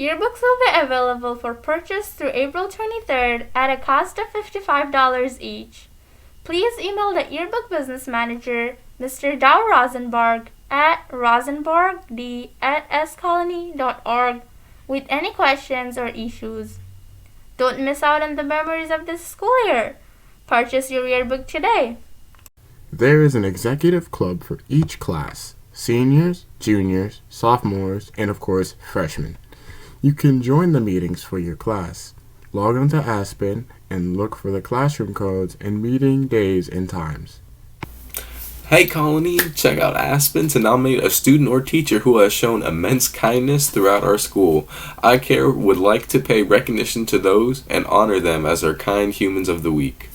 yearbooks will be available for purchase through April 23rd at a cost of $55 each. Please email the yearbook business manager, Mr. Dow Rosenborg, at rosenborgd@scolonie.org with any questions or issues. Don't miss out on the memories of this school year. Purchase your yearbook today. There is an executive club for each class: seniors, juniors, sophomores, and of course, freshmen. You can join the meetings for your class. Log on to Aspen and look for the classroom codes and meeting days and times. Hey Colonie, check out Aspen to nominate a student or teacher who has shown immense kindness throughout our school. iCare would like to pay recognition to those and honor them as our kind humans of the week.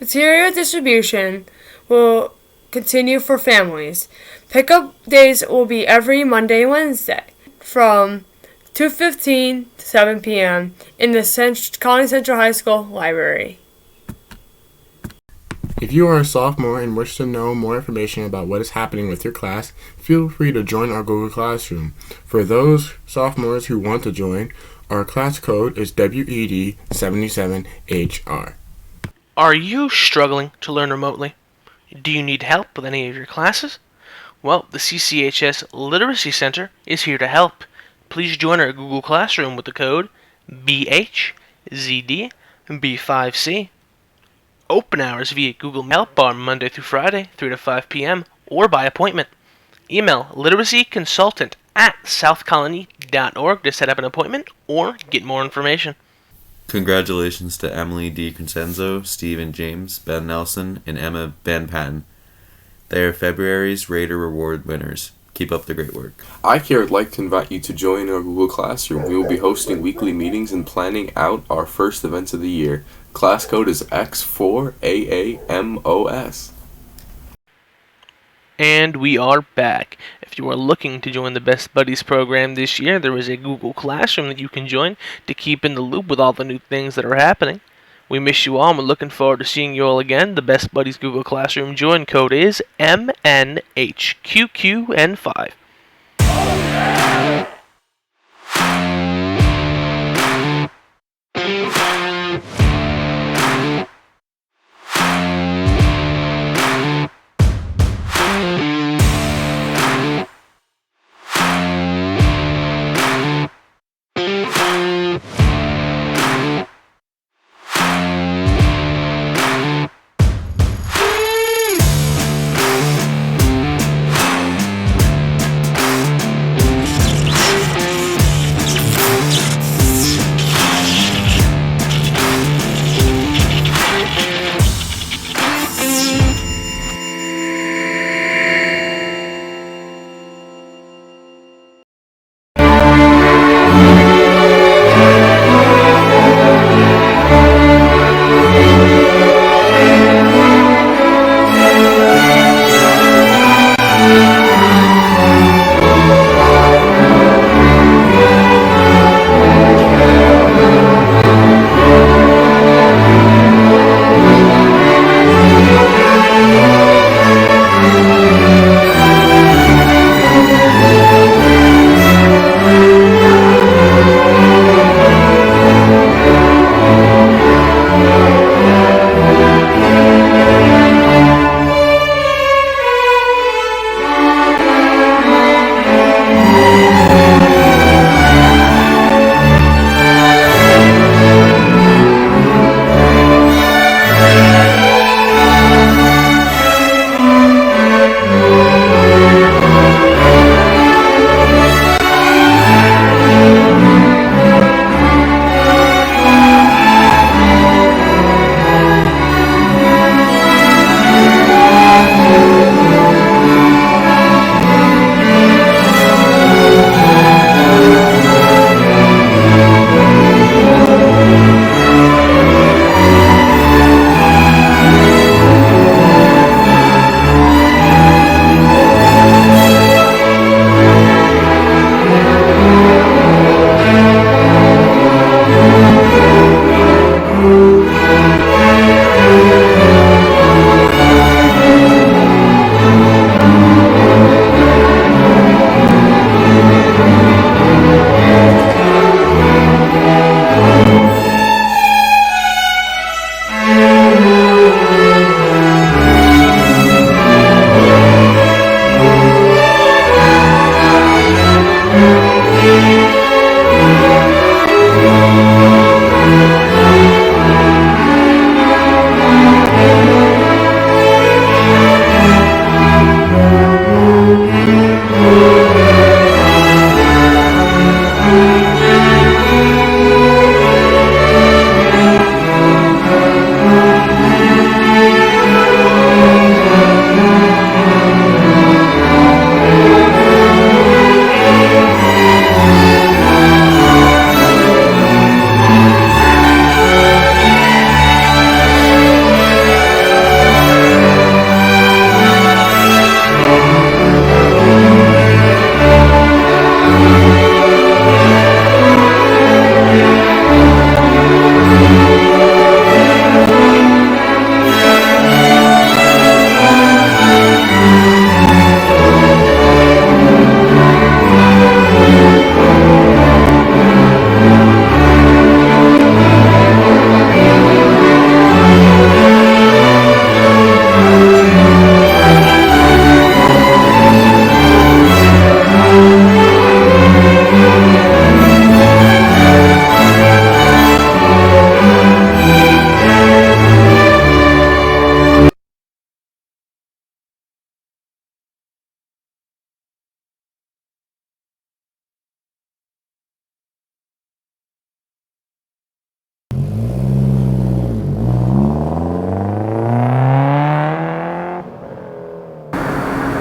Material distribution will continue for families. Pickup days will be every Monday and Wednesday from 2:15 to 7 p.m. in the Colonie Central High School library. If you are a sophomore and wish to know more information about what is happening with your class, feel free to join our Google Classroom. For those sophomores who want to join, our class code is WED77HR. Are you struggling to learn remotely? Do you need help with any of your classes? Well, the CCHS Literacy Center is here to help. Please join our Google Classroom with the code BHZDB5C. Open hours via Google Help are Monday through Friday, 3 to 5 p.m., or by appointment. Email literacyconsultant@southcolonie.org to set up an appointment or get more information. Congratulations to Emily D. Crescenzo, Stephen James, Ben Nelson, and Emma Van Patten. They are February's Raider Award winners. Keep up the great work. iCare would like to invite you to join our Google Classroom. We will be hosting weekly meetings and planning out our first events of the year. Class code is X4AAMOS. And we are back. If you are looking to join the Best Buddies program this year, there is a Google Classroom that you can join to keep in the loop with all the new things that are happening. We miss you all and we're looking forward to seeing you all again. The Best Buddies Google Classroom join code is MNHQQN5.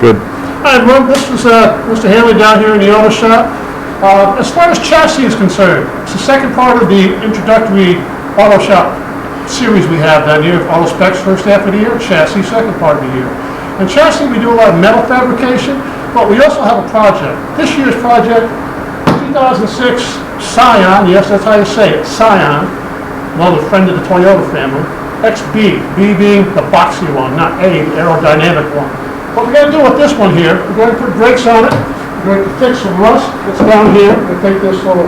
good. Hi, everyone. This is Mr. Hanley down here in the auto shop. As far as chassis is concerned, it's the second part of the introductory auto shop series we have down here. Auto specs first half of the year, chassis second part of the year. In chassis, we do a lot of metal fabrication, but we also have a project. This year's project, 2006 Scion, yes, that's how you say it, Scion, another friend of the Toyota family, XB, B being the boxy one, not A, the aerodynamic one. What we're going to do with this one here, we're going to put brakes on it, we're going to fix some rust that's down here, we're going to take this little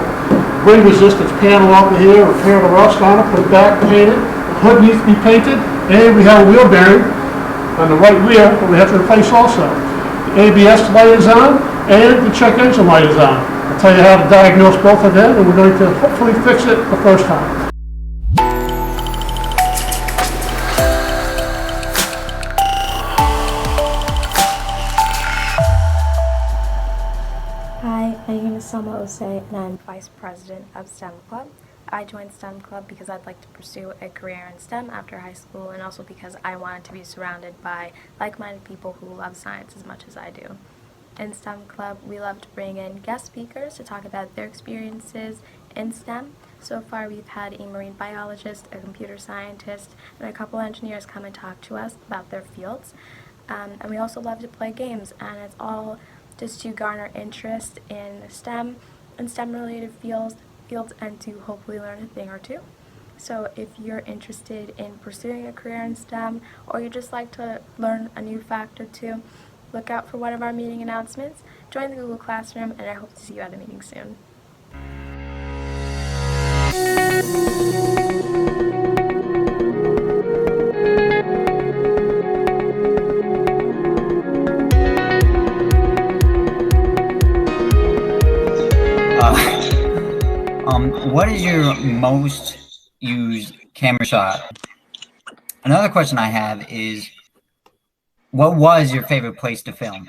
wind resistance panel over here, repair the rust on it, put it back, paint it, the hood needs to be painted, and we have a wheel bearing on the right rear that we have to replace also. The ABS light is on, and the check engine light is on. I'll tell you how to diagnose both of them, and we're going to hopefully fix it the first time. Hi, my name is Selma Osei, and I'm Vice President of STEM Club. I joined STEM Club because I'd like to pursue a career in STEM after high school, and also because I wanted to be surrounded by like-minded people who love science as much as I do. In STEM Club, we love to bring in guest speakers to talk about their experiences in STEM. So far, we've had a marine biologist, a computer scientist, and a couple engineers come and talk to us about their fields. And we also love to play games, and it's all just to garner interest in STEM and STEM-related fields and to hopefully learn a thing or two. So if you're interested in pursuing a career in STEM, or you just like to learn a new fact or two, look out for one of our meeting announcements, join the Google Classroom, and I hope to see you at a meeting soon. What is your most used camera shot? Another question I have is, what was your favorite place to film?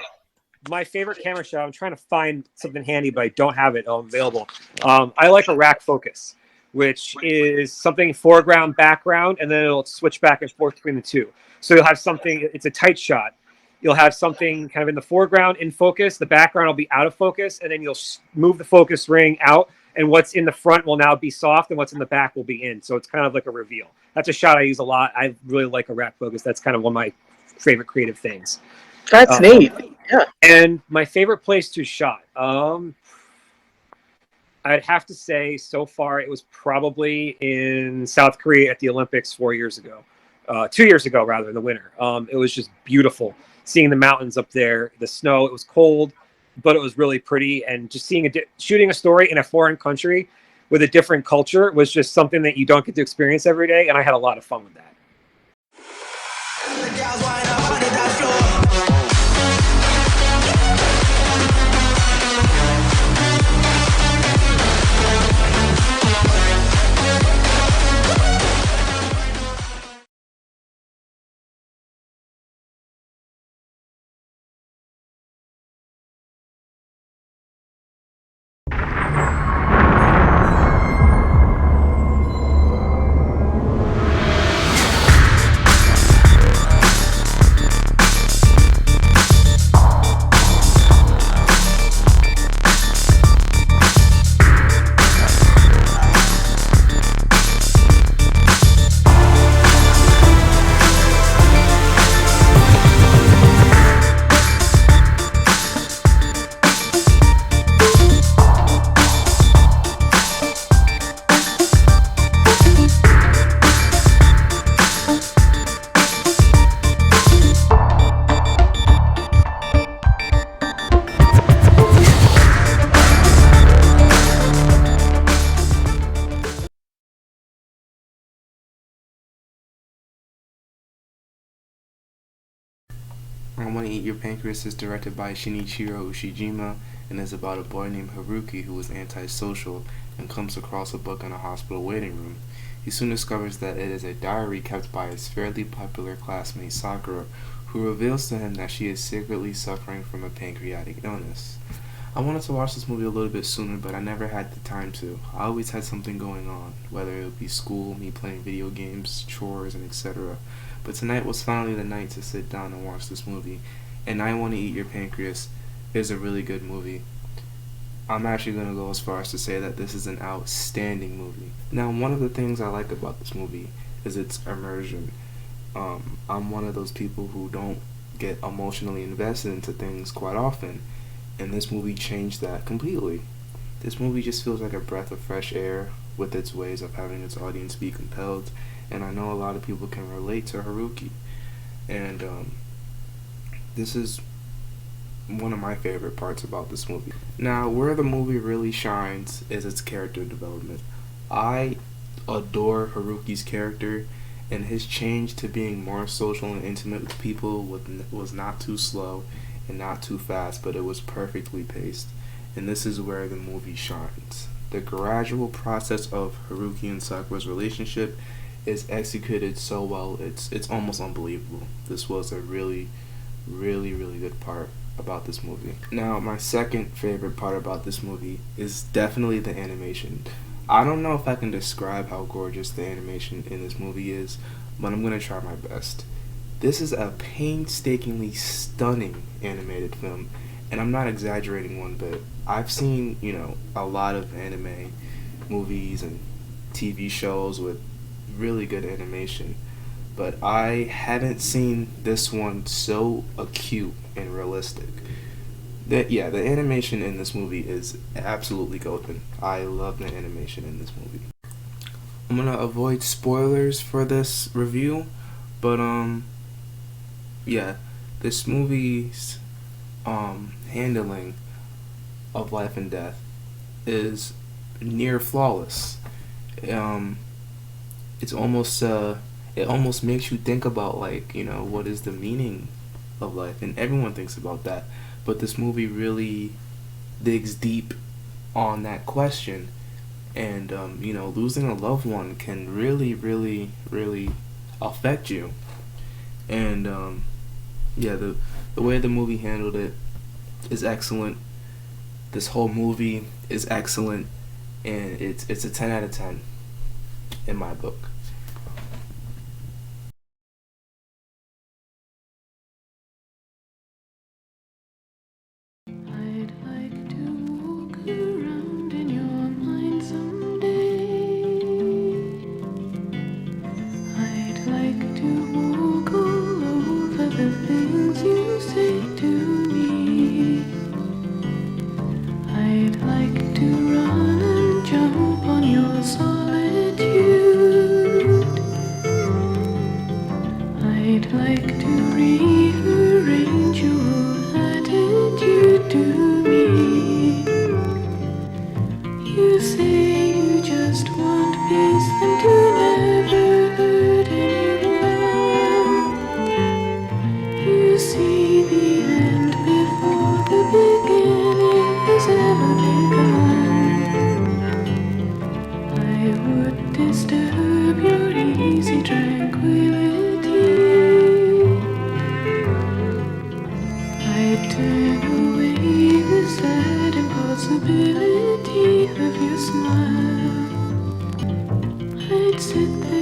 My favorite camera shot, I'm trying to find something handy, but I don't have it available. I like a rack focus, which is something foreground, background, and then it'll switch back and forth between the two. So you'll have something, it's a tight shot. You'll have something kind of in the foreground in focus, the background will be out of focus, and then you'll move the focus ring out, and what's in the front will now be soft, and what's in the back will be in. So it's kind of like a reveal. That's a shot I use a lot. I really like a rack focus. That's kind of one of my favorite creative things. That's neat. Yeah. And my favorite place to shot, I'd have to say so far it was probably in South Korea at the Olympics 4 years ago. 2 years ago, rather, in the winter. It was just beautiful. Seeing the mountains up there, the snow, it was cold, but it was really pretty. And just seeing shooting a story in a foreign country with a different culture was just something that you don't get to experience every day. And I had a lot of fun with that. I Want to Eat Your Pancreas is directed by Shinichiro Ushijima and is about a boy named Haruki who is antisocial and comes across a book in a hospital waiting room. He soon discovers that it is a diary kept by his fairly popular classmate Sakura, who reveals to him that she is secretly suffering from a pancreatic illness. I wanted to watch this movie a little bit sooner, but I never had the time to. I always had something going on, whether it would be school, me playing video games, chores, and etc. But tonight was finally the night to sit down and watch this movie, and I Want to Eat Your Pancreas is a really good movie. I'm actually going to go as far as to say that this is an outstanding movie. Now, one of the things I like about this movie is its immersion. I'm one of those people who don't get emotionally invested into things quite often, and this movie changed that completely. This movie just feels like a breath of fresh air with its ways of having its audience be compelled, and I know a lot of people can relate to Haruki. And this is one of my favorite parts about this movie. Now, where the movie really shines is its character development. I adore Haruki's character, and his change to being more social and intimate with people was not too slow and not too fast, but it was perfectly paced. And this is where the movie shines. The gradual process of Haruki and Sakura's relationship is executed so well, it's almost unbelievable. This was a really, really, really good part about this movie. Now, my second favorite part about this movie is definitely the animation. I don't know if I can describe how gorgeous the animation in this movie is, but I'm going to try my best. This is a painstakingly stunning animated film, and I'm not exaggerating one bit. I've seen, a lot of anime movies and TV shows with really good animation, but I haven't seen this one so acute and realistic. The animation in this movie is absolutely golden. I love the animation in this movie. I'm gonna avoid spoilers for this review, but this movie's handling of life and death is near flawless. It's almost it almost makes you think about what is the meaning of life, and everyone thinks about that, but this movie really digs deep on that question. And losing a loved one can really, really, really affect you. And the way the movie handled it is excellent. This whole movie is excellent, and it's a 10 out of 10 in my book. I'd like to walk around in your mind someday. I'd like to walk all over the things you say to me. I'd like to run and jump on your solitude. I'd like to rearrange your attitude to me. You say you just want peace and to never hurt anyone. You see the end before the beginning has ever begun. I would disturb your easy tranquility. I'd turn away the sad impossibility of your smile. I'd sit there